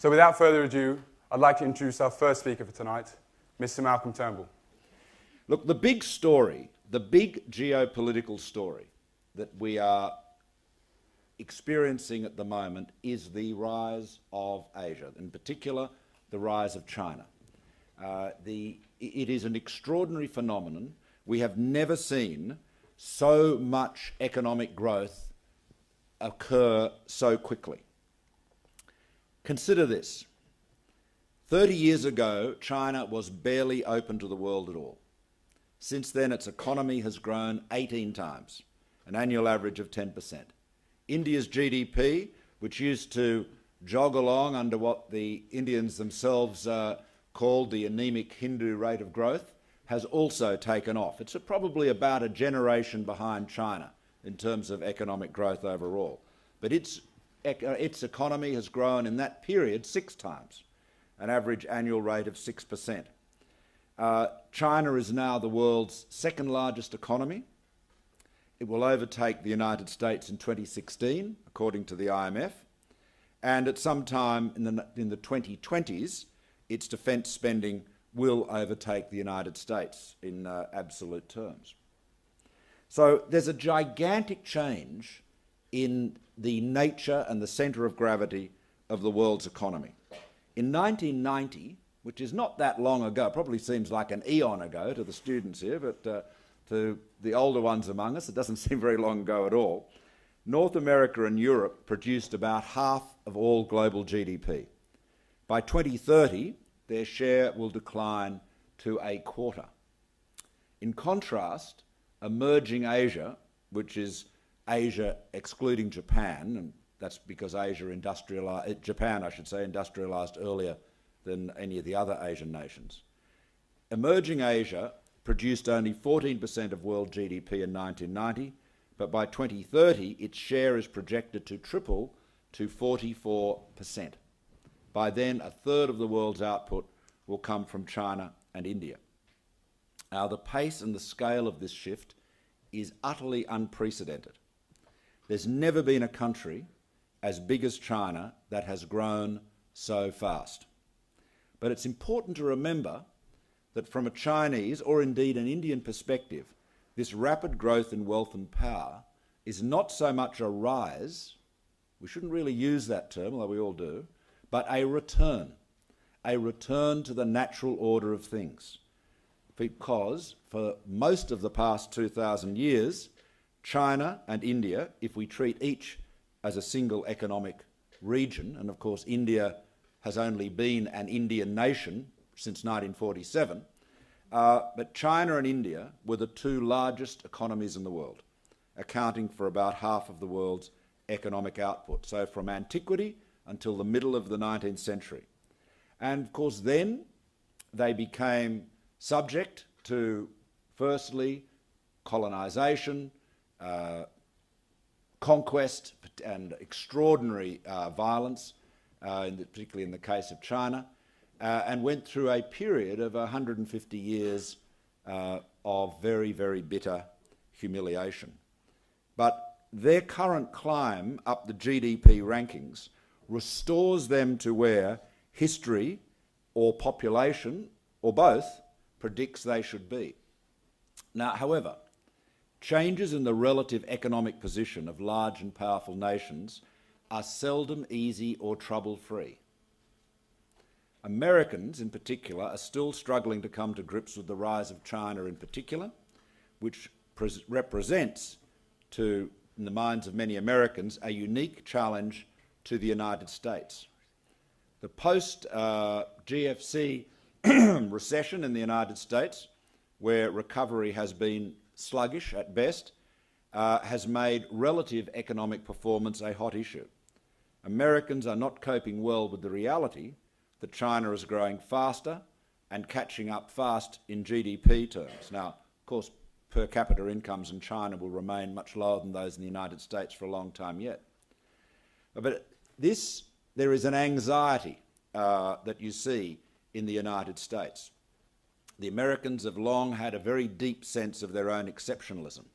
So without further ado, I'd like to introduce our first speaker for tonight, Mr. Malcolm Turnbull. Look, the big story, the big geopolitical story that we are experiencing at the moment is the rise of Asia, in particular the rise of China. It is an extraordinary phenomenon. We have never seen so much economic growth occur so quickly. Consider this. 30 years ago, China was barely open to the world at all. Since then, its economy has grown 18 times, an annual average of 10%. India's GDP, which used to jog along under what the Indians themselves called the anemic Hindu rate of growth, has also taken off. It's probably about a generation behind China in terms of economic growth overall. But its economy has grown in that period 6 times, an average annual rate of 6%. China is now the world's second largest economy. It will overtake the United States in 2016, according to the IMF, and at some time in the 2020s, its defence spending will overtake the United States in absolute terms. So there's a gigantic change in the nature and the centre of gravity of the world's economy. In 1990, which is not that long ago, probably seems like an eon ago to the students here, but to the older ones among us, it doesn't seem very long ago at all, North America and Europe produced about half of all global GDP. By 2030, their share will decline to a quarter. In contrast, emerging Asia, which is Asia excluding Japan, and that's because Japan, I should say, industrialised earlier than any of the other Asian nations. Emerging Asia produced only 14% of world GDP in 1990, but by 2030 its share is projected to triple to 44%. By then, a third of the world's output will come from China and India. Now, the pace and the scale of this shift is utterly unprecedented. There's never been a country as big as China that has grown so fast. But it's important to remember that from a Chinese or indeed an Indian perspective, this rapid growth in wealth and power is not so much a rise, we shouldn't really use that term, although we all do, but a return to the natural order of things. Because for most of the past 2,000 years, China and India, if we treat each as a single economic region, and of course India has only been an Indian nation since 1947, but China and India were the 2 largest economies in the world, accounting for about half of the world's economic output, so from antiquity until the middle of the 19th century. And of course then they became subject to, firstly, colonisation, conquest and extraordinary violence, particularly in the case of China, and went through a period of 150 years of very, very bitter humiliation. But their current climb up the GDP rankings restores them to where history or population, or both, predicts they should be. Now, however, changes in the relative economic position of large and powerful nations are seldom easy or trouble-free. Americans, in particular, are still struggling to come to grips with the rise of China in particular, which represents, in the minds of many Americans, a unique challenge to the United States. The post-GFC recession in the United States, where recovery has been sluggish at best, has made relative economic performance a hot issue. Americans are not coping well with the reality that China is growing faster and catching up fast in GDP terms. Now, of course, per capita incomes in China will remain much lower than those in the United States for a long time yet. But there is an anxiety that you see in the United States. The Americans have long had a very deep sense of their own exceptionalism.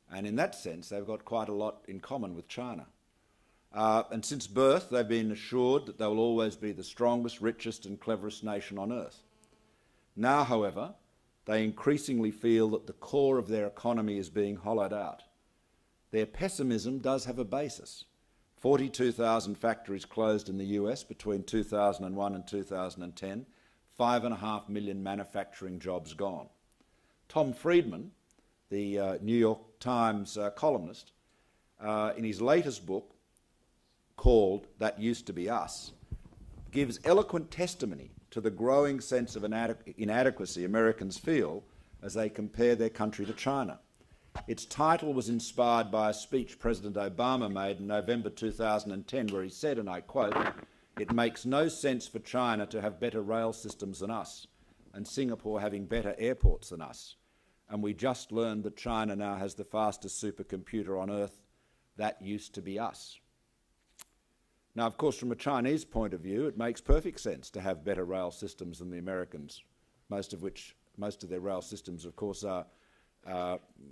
And in that sense, they've got quite a lot in common with China. And since birth, they've been assured that they will always be the strongest, richest and cleverest nation on earth. Now, however, they increasingly feel that the core of their economy is being hollowed out. Their pessimism does have a basis. 42,000 factories closed in the US between 2001 and 2010, 5.5 million manufacturing jobs gone. Tom Friedman, the New York Times columnist, in his latest book called That Used to Be Us, gives eloquent testimony to the growing sense of inadequacy Americans feel as they compare their country to China. Its title was inspired by a speech President Obama made in November 2010 where he said, and I quote, "It makes no sense for China to have better rail systems than us and Singapore having better airports than us. And we just learned that China now has the fastest supercomputer on earth. That used to be us." Now, of course, from a Chinese point of view, it makes perfect sense to have better rail systems than the Americans, most of their rail systems, of course, are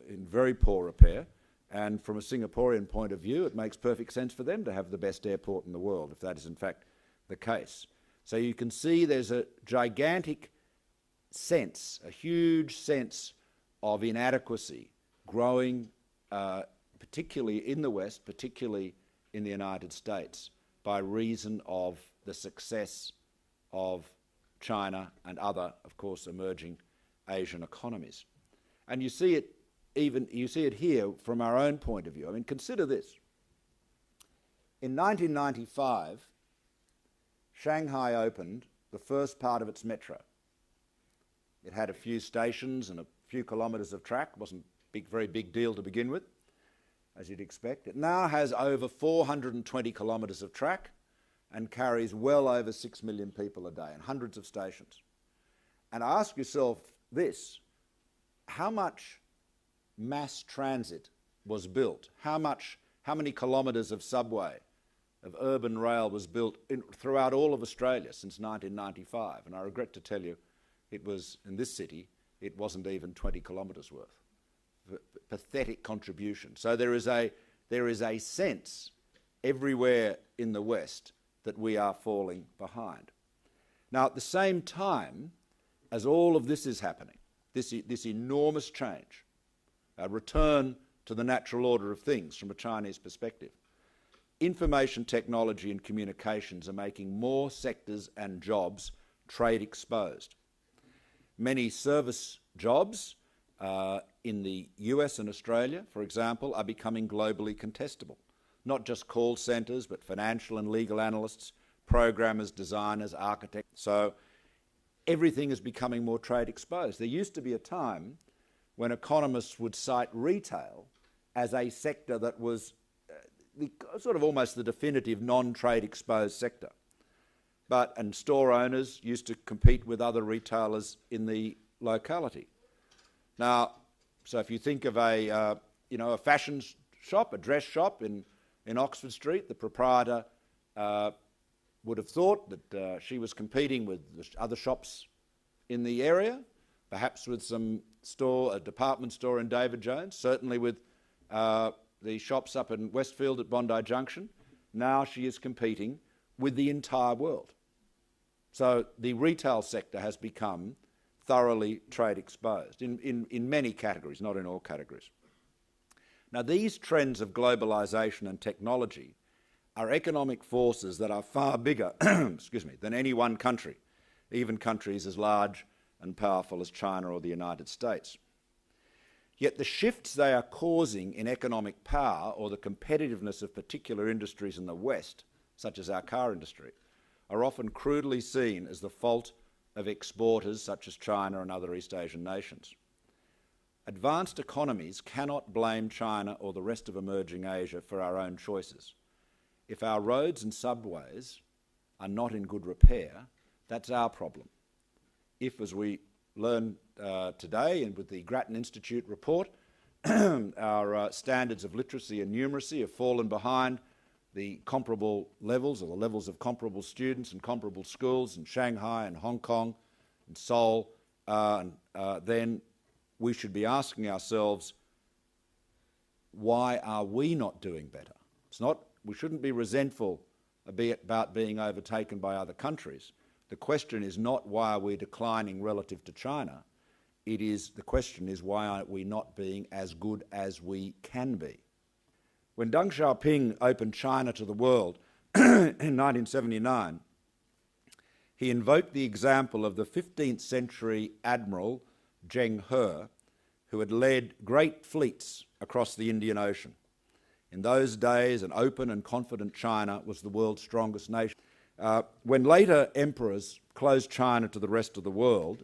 in very poor repair. And from a Singaporean point of view, it makes perfect sense for them to have the best airport in the world, if that is in fact the case. So you can see there's a gigantic sense, a huge sense of inadequacy growing, particularly in the West, particularly in the United States, by reason of the success of China and other, of course, emerging Asian economies. And you see it here from our own point of view. I mean, consider this. In 1995, Shanghai opened the first part of its metro. It had a few stations and a few kilometres of track. It wasn't a very big deal to begin with, as you'd expect. It now has over 420 kilometres of track and carries well over 6 million people a day and hundreds of stations. And ask yourself this: how much mass transit was built? How many kilometres of subway, of urban rail was built throughout all of Australia since 1995? And I regret to tell you, it was, in this city, it wasn't even 20 kilometres worth. Pathetic contribution. So there is a sense everywhere in the West that we are falling behind. Now, at the same time as all of this is happening, this enormous change, a return to the natural order of things from a Chinese perspective, information technology and communications are making more sectors and jobs trade exposed. Many service jobs in the US and Australia, for example, are becoming globally contestable. Not just call centres, but financial and legal analysts, programmers, designers, architects. So everything is becoming more trade exposed. There used to be a time when economists would cite retail as a sector that was sort of almost the definitive non-trade exposed sector. And store owners used to compete with other retailers in the locality. Now, so if you think of a fashion shop, a dress shop in Oxford Street, the proprietor would have thought that she was competing with the other shops in the area, perhaps with a department store in David Jones, certainly with the shops up in Westfield at Bondi Junction. Now she is competing with the entire world. So the retail sector has become thoroughly trade exposed in many categories, not in all categories. Now, these trends of globalisation and technology are economic forces that are far bigger than any one country, even countries as large and powerful as China or the United States. Yet the shifts they are causing in economic power or the competitiveness of particular industries in the West, such as our car industry, are often crudely seen as the fault of exporters such as China and other East Asian nations. Advanced economies cannot blame China or the rest of emerging Asia for our own choices. If our roads and subways are not in good repair, that's our problem. If, as we learn today and with the Grattan Institute report, our standards of literacy and numeracy have fallen behind the comparable levels, or the levels of comparable students and comparable schools in Shanghai and Hong Kong and Seoul, then we should be asking ourselves, why are we not doing better? We shouldn't be resentful about being overtaken by other countries. The question is not why are we declining relative to China. The question is why aren't we not being as good as we can be. When Deng Xiaoping opened China to the world in 1979, he invoked the example of the 15th century admiral Zheng He, who had led great fleets across the Indian Ocean. In those days, an open and confident China was the world's strongest nation. When later emperors closed China to the rest of the world,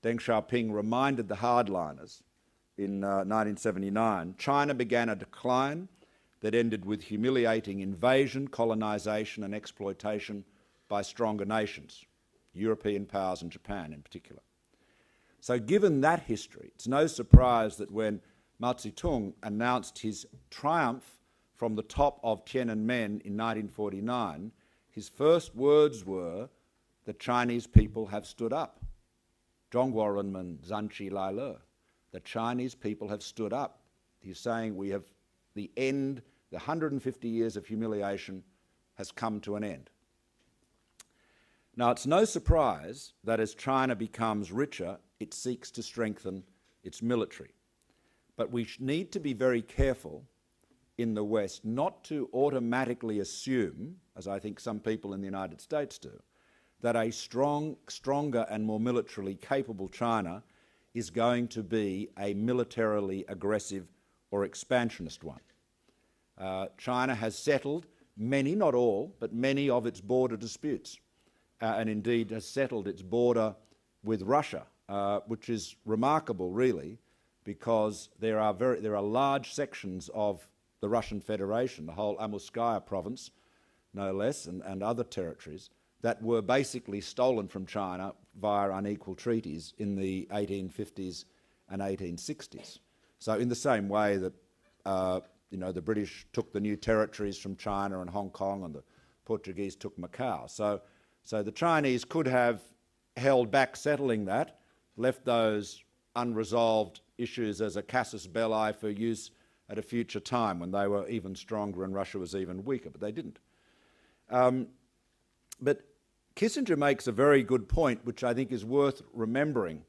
Deng Xiaoping reminded the hardliners in 1979, China began a decline that ended with humiliating invasion, colonization and exploitation by stronger nations, European powers and Japan in particular. So given that history, it's no surprise that when Mao Zedong announced his triumph from the top of Tiananmen in 1949, his first words were, the Chinese people have stood up. 中国人们站起来了. The Chinese people have stood up. He's saying we have the end, the 150 years of humiliation has come to an end. Now, it's no surprise that as China becomes richer, it seeks to strengthen its military. But we need to be very careful in the West not to automatically assume, as I think some people in the United States do, that a stronger and more militarily capable China is going to be a militarily aggressive or expansionist one. China has settled many, not all, but many of its border disputes, and indeed has settled its border with Russia, which is remarkable, really, because there are large sections of the Russian Federation, the whole Amurskaya province, no less, and other territories, that were basically stolen from China via unequal treaties in the 1850s and 1860s. So in the same way that the British took the new territories from China and Hong Kong, and the Portuguese took Macau. So the Chinese could have held back settling that, left those unresolved issues as a casus belli for use at a future time when they were even stronger and Russia was even weaker, but they didn't. But Kissinger makes a very good point, which I think is worth remembering,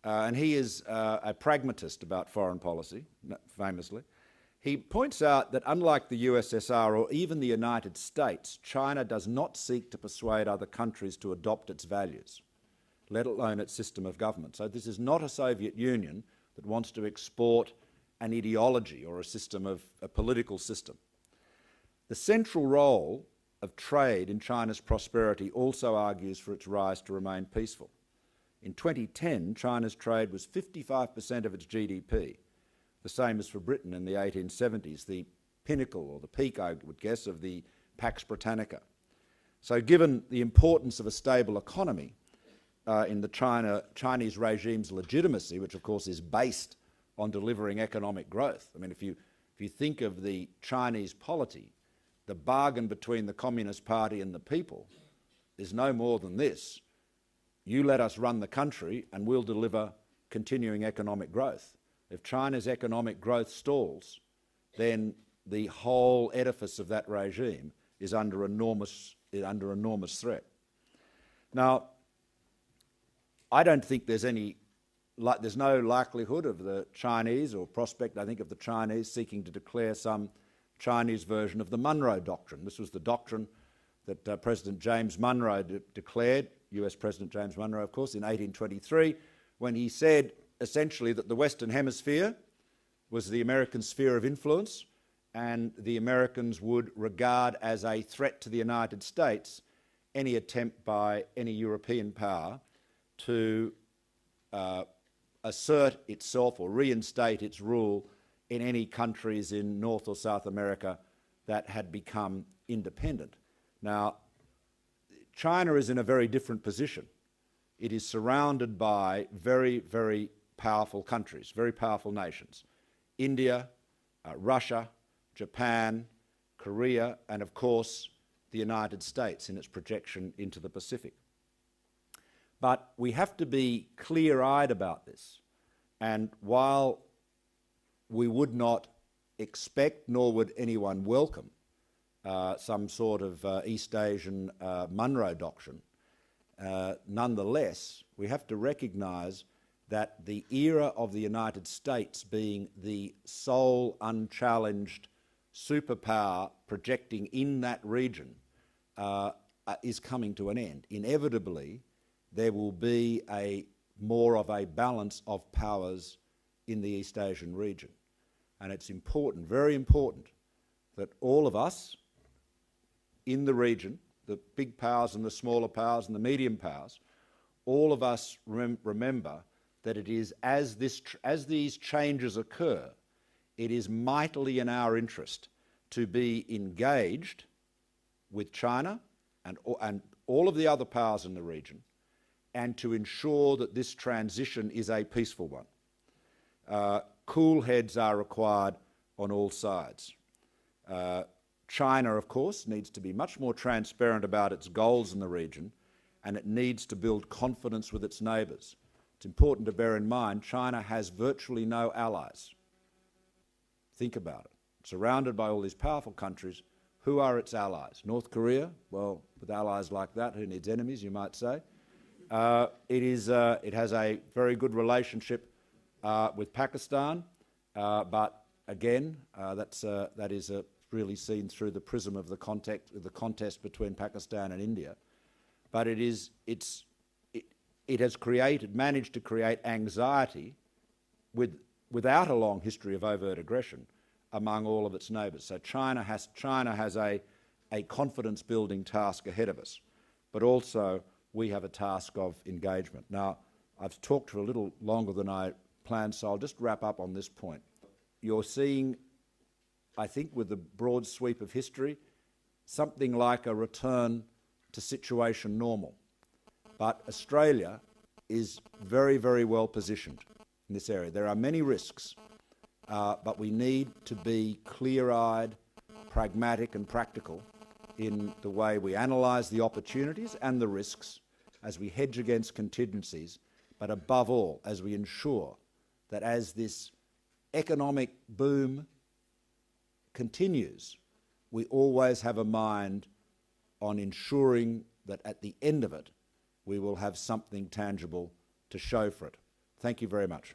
and he is a pragmatist about foreign policy, famously. He points out that unlike the USSR or even the United States, China does not seek to persuade other countries to adopt its values, let alone its system of government. So this is not a Soviet Union that wants to export an ideology or a political system. The central role of trade in China's prosperity also argues for its rise to remain peaceful. In 2010, China's trade was 55% of its GDP, the same as for Britain in the 1870s, the pinnacle or the peak, I would guess, of the Pax Britannica. So given the importance of a stable economy in the Chinese regime's legitimacy, which of course is based on delivering economic growth. I mean, if you think of the Chinese polity, the bargain between the Communist Party and the people is no more than this. You let us run the country and we'll deliver continuing economic growth. If China's economic growth stalls, then the whole edifice of that regime is under enormous threat. Now, I don't think there's no likelihood of the Chinese, or prospect, I think, of the Chinese seeking to declare some Chinese version of the Monroe Doctrine. This was the doctrine that President James Monroe declared, US President James Monroe, of course, in 1823, when he said essentially that the Western Hemisphere was the American sphere of influence, and the Americans would regard as a threat to the United States any attempt by any European power to assert itself or reinstate its rule in any countries in North or South America that had become independent. Now, China is in a very different position. It is surrounded by very, very powerful countries, very powerful nations. India, Russia, Japan, Korea, and of course the United States in its projection into the Pacific. But we have to be clear-eyed about this. And while we would not expect, nor would anyone welcome, some sort of East Asian Monroe Doctrine. Nonetheless, we have to recognise that the era of the United States being the sole unchallenged superpower projecting in that region is coming to an end. Inevitably, there will be more of a balance of powers in the East Asian region. And it's important, very important, that all of us in the region, the big powers and the smaller powers and the medium powers, all of us remember that it is as these changes occur, it is mightily in our interest to be engaged with China and all of the other powers in the region, and to ensure that this transition is a peaceful one. Cool heads are required on all sides. China, of course, needs to be much more transparent about its goals in the region, and it needs to build confidence with its neighbours. It's important to bear in mind China has virtually no allies. Think about it. Surrounded by all these powerful countries, who are its allies? North Korea? Well, with allies like that, who needs enemies, you might say? It has a very good relationship with Pakistan, but again, that is really seen through the prism of the contest between Pakistan and India. But it has managed to create anxiety without a long history of overt aggression among all of its neighbours. So China has a confidence-building task ahead of us, but also we have a task of engagement. Now, I've talked for a little longer than I planned, so I'll just wrap up on this point. You're seeing, I think, with the broad sweep of history, something like a return to situation normal. But Australia is very, very well positioned in this area. There are many risks, but we need to be clear-eyed, pragmatic and practical in the way we analyse the opportunities and the risks as we hedge against contingencies, but above all, as we ensure that as this economic boom continues, we always have a mind on ensuring that at the end of it, we will have something tangible to show for it. Thank you very much.